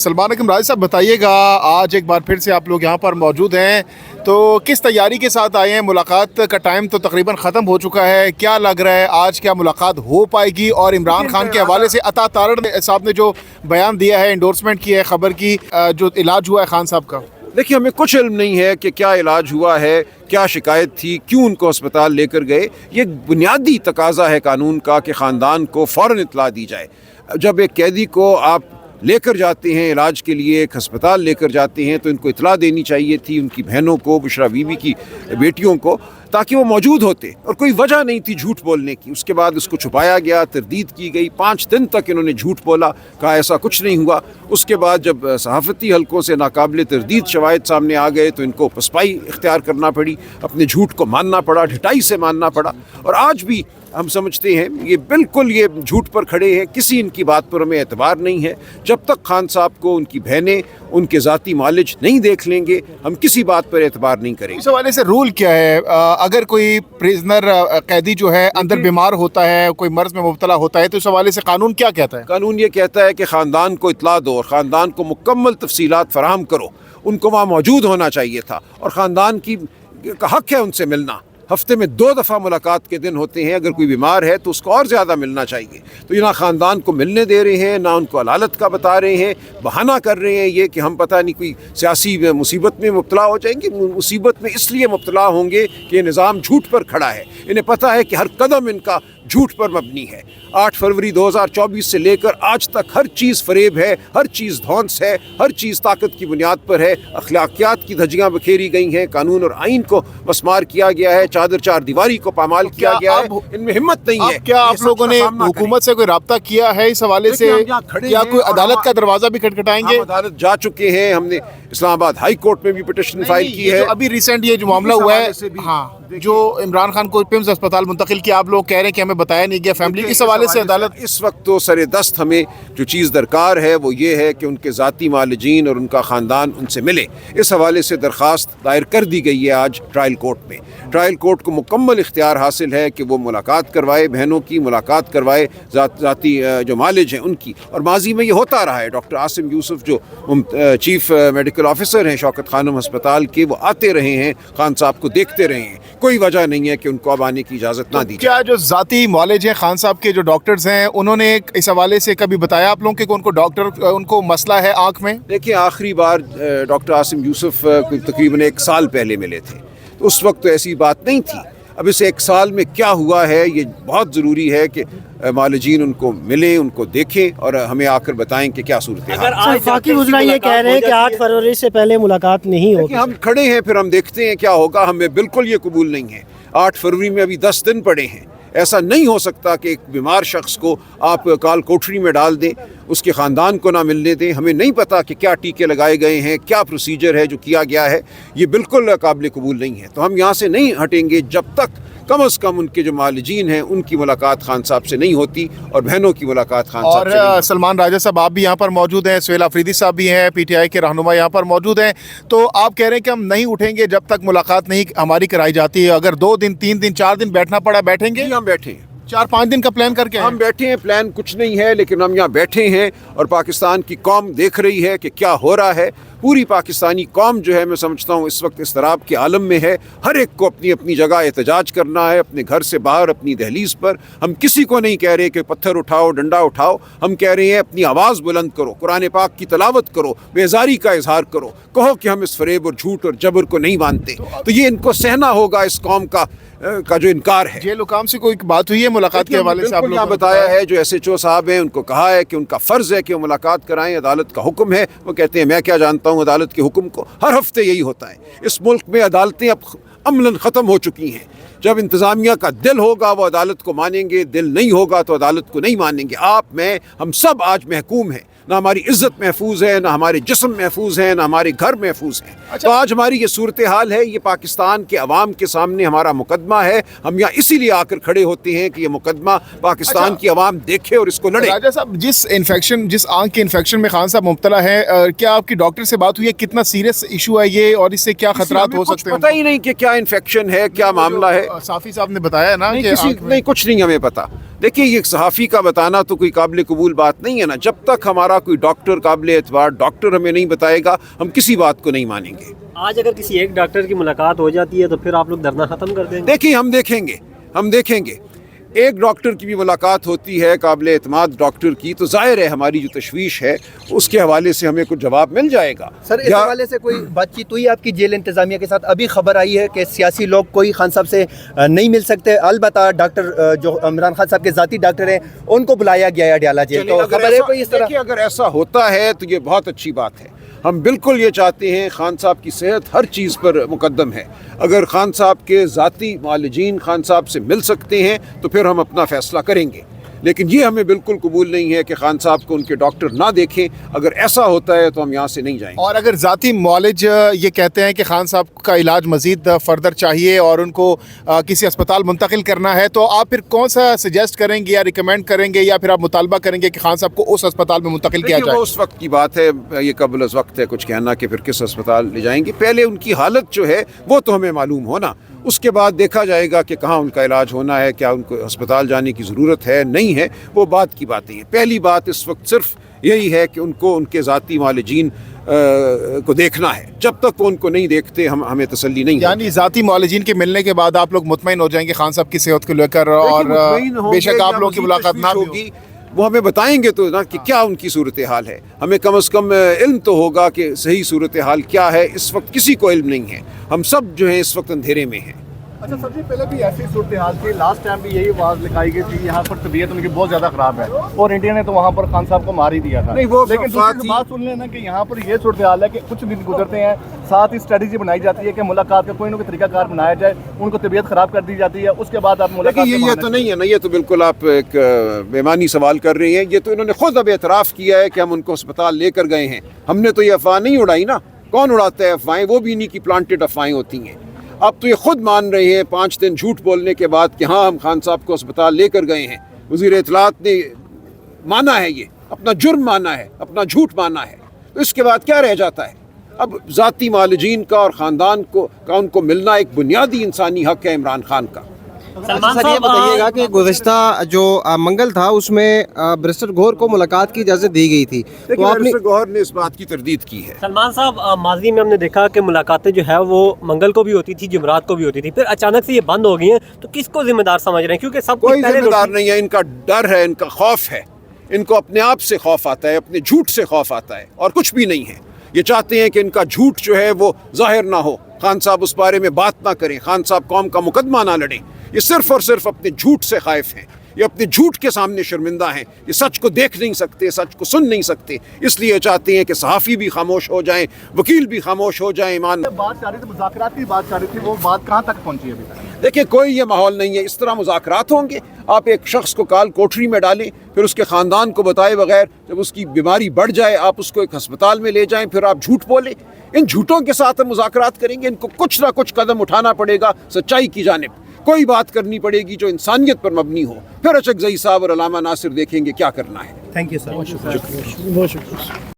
सलमान अकरम राज साहब बताइएगा, आज एक बार फिर से आप लोग यहाँ पर मौजूद हैं, तो किस तैयारी के साथ आए हैं? मुलाकात का टाइम तो तकरीबन ख़त्म हो चुका है, क्या लग रहा है आज क्या मुलाकात हो पाएगी? और इमरान खान के हवाले से अता तारड़ साहब ने जो बयान दिया है, इंडोर्समेंट की है खबर की, जो इलाज हुआ है खान साहब का। देखिए, हमें कुछ इल्म नहीं है कि क्या इलाज हुआ है, क्या शिकायत थी, क्यों उनको अस्पताल लेकर गए। ये बुनियादी तकाजा है कानून का कि ख़ानदान को फ़ौरन इत्तला दी जाए। जब एक कैदी को आप लेकर जाते हैं इलाज के लिए, एक अस्पताल लेकर जाते हैं, तो इनको इत्तला देनी चाहिए थी उनकी बहनों को, बुशरा बीबी की बेटियों को, ताकि वो मौजूद होते। और कोई वजह नहीं थी झूठ बोलने की। उसके बाद उसको छुपाया गया, तरदीद की गई, 5 दिन तक इन्होंने झूठ बोला, कहा ऐसा कुछ नहीं हुआ। उसके बाद जब सहाफ़ती हलकों से नाकाबिल तरदीद शवाहिद सामने आ गए तो इनको पसपाई इख्तियार करना पड़ी, अपने झूठ को मानना पड़ा, ढिठाई से मानना पड़ा। और आज भी हम समझते हैं ये बिल्कुल ये झूठ पर खड़े हैं, किसी इनकी बात पर हमें एतबार नहीं है। जब तक खान साहब को उनकी बहनें उनके ज़ाती मालिज नहीं देख लेंगे, हम किसी बात पर एतबार नहीं करेंगे। इस हवाले से रूल क्या है? अगर कोई प्रिजनर कैदी जो है अंदर बीमार होता है, कोई मर्ज में मुब्तला होता है, तो इस हवाले से कानून क्या कहता है? कानून ये कहता है कि ख़ानदान को इत्तला दो और ख़ानदान को मुकम्मल तफसीलात फराहम करो। उनको वहाँ मौजूद होना चाहिए था और ख़ानदान का हक़ है उनसे मिलना। हफ्ते में 2 दफ़ा मुलाकात के दिन होते हैं, अगर कोई बीमार है तो उसको और ज़्यादा मिलना चाहिए। तो ये ना ख़ानदान को मिलने दे रहे हैं, ना उनको अदालत का बता रहे हैं, बहाना कर रहे हैं ये कि हम पता नहीं कोई सियासी मुसीबत में मुब्तला हो जाएंगे। मुसीबत में इसलिए मुब्तला होंगे कि ये निज़ाम झूठ पर खड़ा है। इन्हें पता है कि हर कदम इनका झूठ पर मबनी है। 8 फरवरी 2024 से लेकर आज तक हर चीज़ फरेब है, हर चीज़ धौंस है, हर चीज़ ताकत की बुनियाद पर है। अखलाकियात की धज्जियाँ बखेरी गई हैं, कानून और आइन को मस्मार किया गया है, चादर चार दीवारी को पामाल किया गया है। इनमें हिम्मत नहीं है। क्या आप लोगों ने हुकूमत से कोई राब्ता किया है इस हवाले से? क्या कोई अदालत का दरवाजा भी खटखटाएंगे? हम अदालत जा चुके हैं, हमने इस्लामाबाद हाई कोर्ट में भी पिटिशन फाइल की है। अभी रिसेंट ये जो मामला हुआ है, हाँ, जो इमरान खान को पिम्स अस्पताल मुंतकिल किया, आप लोग कह रहे हैं कि हमें बताया नहीं गया फैमिली, इस हवाले से अदालत इस वक्त तो सरे दस्त हमें जो चीज़ दरकार है वो ये है कि उनके ज़ाती मालिजीन और उनका ख़ानदान उनसे मिले। इस हवाले से दरख्वास्त दायर कर दी गई है आज ट्रायल कोर्ट में। ट्रायल कोर्ट को मुकम्मल इख्तियार हासिल है कि वो मुलाकात करवाए, बहनों की मुलाकात करवाए, ज़ाती जो मालिज हैं उनकी। और माजी में ये होता रहा है। डॉक्टर आसिम यूसुफ जो चीफ मेडिकल ऑफिसर हैं शौकत खानम अस्पताल के, वो आते रहे हैं, खान साहब को देखते रहे हैं। कोई वजह नहीं है कि उनको अब आने की इजाज़त ना दी जाए। क्या जो ज़ाती मालिज हैं खान साहब के, जो डॉक्टर्स हैं, उन्होंने इस हवाले से कभी बताया आप लोगों के उनको उनको मसला है आँख में? देखिए, आखिरी बार डॉक्टर आसिम यूसुफ तकरीबन 1 साल पहले मिले थे, तो उस वक्त तो ऐसी बात नहीं थी। अब इस 1 साल में क्या हुआ है, ये बहुत ज़रूरी है कि मालिजीन उनको मिले, उनको देखें और हमें आकर बताएं कि क्या सूरत है। वफाकी वज़ीर ये कह रहे हैं कि 8 फरवरी से पहले मुलाकात नहीं होगी। हम खड़े हैं, फिर हम देखते हैं क्या होगा। हमें बिल्कुल ये कबूल नहीं है। 8 फरवरी में अभी 10 दिन पड़े हैं। ऐसा नहीं हो सकता कि एक बीमार शख्स को आप काल कोठरी में डाल दें, उसके ख़ानदान को ना मिलने दें। हमें नहीं पता कि क्या टीके लगाए गए हैं, क्या प्रोसीजर है जो किया गया है। ये बिल्कुल काबिल कबूल नहीं है। तो हम यहाँ से नहीं हटेंगे जब तक कम अज़ कम उनके जो मालिजीन हैं उनकी मुलाकात खान साहब से नहीं होती और बहनों की मुलाकात खान साहब से नहीं होती। सलमान राजा साहब आप भी यहाँ पर मौजूद हैं, सुहेल अफरीदी साहब भी हैं, PTI के रहनुमा यहाँ पर मौजूद हैं। तो आप कह रहे हैं कि हम नहीं उठेंगे जब तक मुलाकात नहीं हमारी कराई जाती है। अगर 2 दिन, 3 दिन, 4 दिन बैठना पड़ा, बैठेंगे? हम बैठे हैं, 4-5 दिन का प्लान करके हम बैठे हैं। प्लान कुछ नहीं है, लेकिन हम यहाँ बैठे हैं और पाकिस्तान की कौम देख रही है कि क्या हो रहा है। पूरी पाकिस्तानी कौम जो है, मैं समझता हूँ इस वक्त इस्तराब के आलम में है। हर एक को अपनी अपनी जगह एहतजाज करना है, अपने घर से बाहर, अपनी दहलीज पर। हम किसी को नहीं कह रहे कि पत्थर उठाओ, डंडा उठाओ। हम कह रहे हैं अपनी आवाज़ बुलंद करो, कुरान पाक की तलावत करो, बेजारी का इजहार करो, कहो कि हम इस फरेब और झूठ और जबर को नहीं मानते। तो ये इनको सहना होगा, इस कौम का जो इनकार है। जेल हुकाम से कोई बात हुई है मुलाकात के हवाले से? आप लोगों यहाँ ने बताया है, जो SHO साहब हैं उनको कहा है कि उनका फ़र्ज़ है कि वो मुलाकात कराएं, अदालत का हुक्म है। वो कहते हैं मैं क्या जानता हूँ अदालत के हुक्म को। हर हफ्ते यही होता है। इस मुल्क में अदालतें अब अमलन ख़त्म हो चुकी हैं। जब इंतज़ामिया का दिल होगा वो अदालत को मानेंगे, दिल नहीं होगा तो अदालत को नहीं मानेंगे। आप, मैं, हम सब आज महकूम हैं। ना हमारी इज़्ज़त महफूज है, ना हमारे जिस्म महफूज है, ना हमारे घर महफूज है। तो आज हमारी ये सूरत हाल है। ये पाकिस्तान के अवाम के सामने हमारा मुकदमा है। हम यहाँ इसीलिए आकर खड़े होते हैं कि ये मुकदमा पाकिस्तान की अवाम देखे और इसको लड़े। राजा साहब, जिस आंख के इन्फेक्शन में खान साहब मुब्तला है, क्या आपकी डॉक्टर से बात हुई है? कितना सीरियस इशू है ये और इससे क्या खतरात हो सकते हैं? पता ही नहीं कि क्या इन्फेक्शन है, क्या मामला है। साफी साहब ने बताया ना कि नहीं, कुछ नहीं हमें पता। देखिए, ये सहाफ़ी का बताना तो कोई काबिल कबूल बात नहीं है ना। जब तक हमारा कोई डॉक्टर काबिल एतबार डॉक्टर हमें नहीं बताएगा, हम किसी बात को नहीं मानेंगे। आज अगर किसी एक डॉक्टर की मुलाकात हो जाती है तो फिर आप लोग धरना ख़त्म कर देंगे? देखिए, हम देखेंगे एक डॉक्टर की भी मुलाकात होती है काबिल एतमाद डॉक्टर की, तो ज़ाहिर है हमारी जो तशवीश है उसके हवाले से हमें कुछ जवाब मिल जाएगा। सर, इस हवाले से कोई बातचीत हुई आपकी जेल इंतज़ामिया के साथ? अभी खबर आई है कि सियासी लोग कोई खान साहब से नहीं मिल सकते, अलबत्ता डॉक्टर जो इमरान खान साहब के ज़ाती डॉक्टर हैं उनको बुलाया गया है अडियाला जेल। तो खबर है कोई इस तरह? देखिए, अगर ऐसा होता है तो ये बहुत अच्छी बात है। हम बिल्कुल ये चाहते हैं, खान साहब की सेहत हर चीज़ पर मुकद्दम है। अगर खान साहब के ज़ाती मालिजीन खान साहब से मिल सकते हैं तो फिर हम अपना फ़ैसला करेंगे, लेकिन ये हमें बिल्कुल कबूल नहीं है कि खान साहब को उनके डॉक्टर ना देखें। अगर ऐसा होता है तो हम यहाँ से नहीं जाएंगे। और अगर ज़ाती मौलिज ये कहते हैं कि खान साहब का इलाज मज़ीद फर्दर चाहिए और उनको किसी अस्पताल मुंतकिल करना है, तो आप फिर कौन सा सजेस्ट करेंगे या रिकमेंड करेंगे या फिर आप मुतालबा करेंगे कि खान साहब को उस अस्पताल में मुंतकिल किया जाए? वो उस वक्त की बात है, ये कबल अज़ वक्त है कुछ कहना कि फिर किस अस्पताल ले जाएंगे। पहले उनकी हालत जो है वो तो हमें मालूम होना, उसके बाद देखा जाएगा कि कहाँ उनका इलाज होना है, क्या उनको अस्पताल जाने की ज़रूरत है नहीं है, वो बात की बातें हैं। पहली बात इस वक्त सिर्फ यही है कि उनको उनके ज़ाती मालिजीन को देखना है। जब तक वो उनको नहीं देखते हमें तसल्ली नहीं। यानी ज़ाती मालिजीन के मिलने के बाद आप लोग मुतमईन हो जाएंगे खान साहब की सेहत को लेकर, और बेशक आप लोग की मुलाकात ना भी होगी, वो हमें बताएंगे तो ना कि क्या उनकी सूरत हाल है। हमें कम अज़ कम इल्म तो होगा कि सही सूरत हाल क्या है। इस वक्त किसी को इल्म नहीं है, हम सब जो हैं इस वक्त अंधेरे में हैं। अच्छा, सबसे पहले भी ऐसी सूरत हाल थी, लास्ट टाइम भी यही आवाज़ लिखाई गई थी यहाँ पर तबीयत उनकी बहुत ज़्यादा ख़राब है और इंडिया ने तो वहाँ पर खान साहब को मार ही दिया था। नहीं, वो लेकिन दूसरी बात सुन लेना कि यहाँ पर ये सूरत हाल है कि कुछ दिन गुजरते हैं, साथ ही स्ट्रेटजी बनाई जाती है कि मुलाकात का कोई ना कोई तरीकाकार बनाया जाए, उनको तबीयत ख़राब कर दी जाती है, उसके बाद आप मुलाकात। ये तो नहीं है ना, ये तो बिल्कुल आप एक बेमानी सवाल कर रहे हैं। ये तो इन्होंने खुद अब एतराफ़ किया है कि हम उनको अस्पताल लेकर गए हैं। हमने तो ये अफवाह नहीं उड़ाई ना। कौन उड़ाता है अफवाहें? वो भी इन्हीं की प्लांटेड अफवाहें होती हैं। अब तो ये खुद मान रहे हैं 5 दिन झूठ बोलने के बाद कि हाँ हम खान साहब को अस्पताल लेकर गए हैं। वज़ीर इत्तलात ने माना है, ये अपना जुर्म माना है, अपना झूठ माना है, तो इसके बाद क्या रह जाता है? अब ज़ाती मालिजीन का और ख़ानदान का उनको मिलना एक बुनियादी इंसानी हक़ है इमरान खान का। सर, ये बताइएगा कि गुज़िश्ता जो मंगल था उसमें बैरिस्टर गौहर को मुलाकात की इजाज़त दी गई थी, तो आपने बैरिस्टर गौहर ने इस बात की तरदीद की है। सलमान साहब, माजी में हमने देखा कि मुलाकातें जो है वो मंगल को भी होती थी, जुमरात को भी होती थी, फिर अचानक से ये बंद हो गई हैं, तो किसको जिम्मेदार समझ रहे हैं? क्योंकि सब कोई जिम्मेदार नहीं है, इनका डर है, इनका खौफ है, इनको अपने आप से खौफ आता है, अपने झूठ से खौफ आता है और कुछ भी नहीं है। ये चाहते हैं कि इनका झूठ जो है वो ज़ाहिर ना हो, खान साहब उस बारे में बात ना करें, खान साहब कौम का मुकदमा ना लड़ें। ये सिर्फ और सिर्फ अपने झूठ से खाइफ हैं, ये अपने झूठ के सामने शर्मिंदा हैं, ये सच को देख नहीं सकते, सच को सुन नहीं सकते, इसलिए चाहते हैं कि सहाफ़ी भी खामोश हो जाएं, वकील भी खामोश हो जाएं। ईमान बात चाह रही थी, मुज़ाकरात की बात चाह रही थी, वो बात कहाँ तक पहुँची अभी तक? देखिए, कोई ये माहौल नहीं है। इस तरह मुज़ाकरात होंगे? आप एक शख्स को काल कोठरी में डालें, फिर उसके ख़ानदान को बताए बगैर जब उसकी बीमारी बढ़ जाए आप उसको एक हस्पताल में ले जाएं, फिर आप झूठ बोलें? इन झूठों के साथ हम मुज़ाकरात करेंगे? इनको कुछ ना कुछ कदम उठाना पड़ेगा सच्चाई की जानिब, कोई बात करनी पड़ेगी जो इंसानियत पर मबनी हो। फिर अशरफ ज़ई साहब और अल्लामा नासिर देखेंगे क्या करना है। Thank you sir. बहुत शुक्रिया।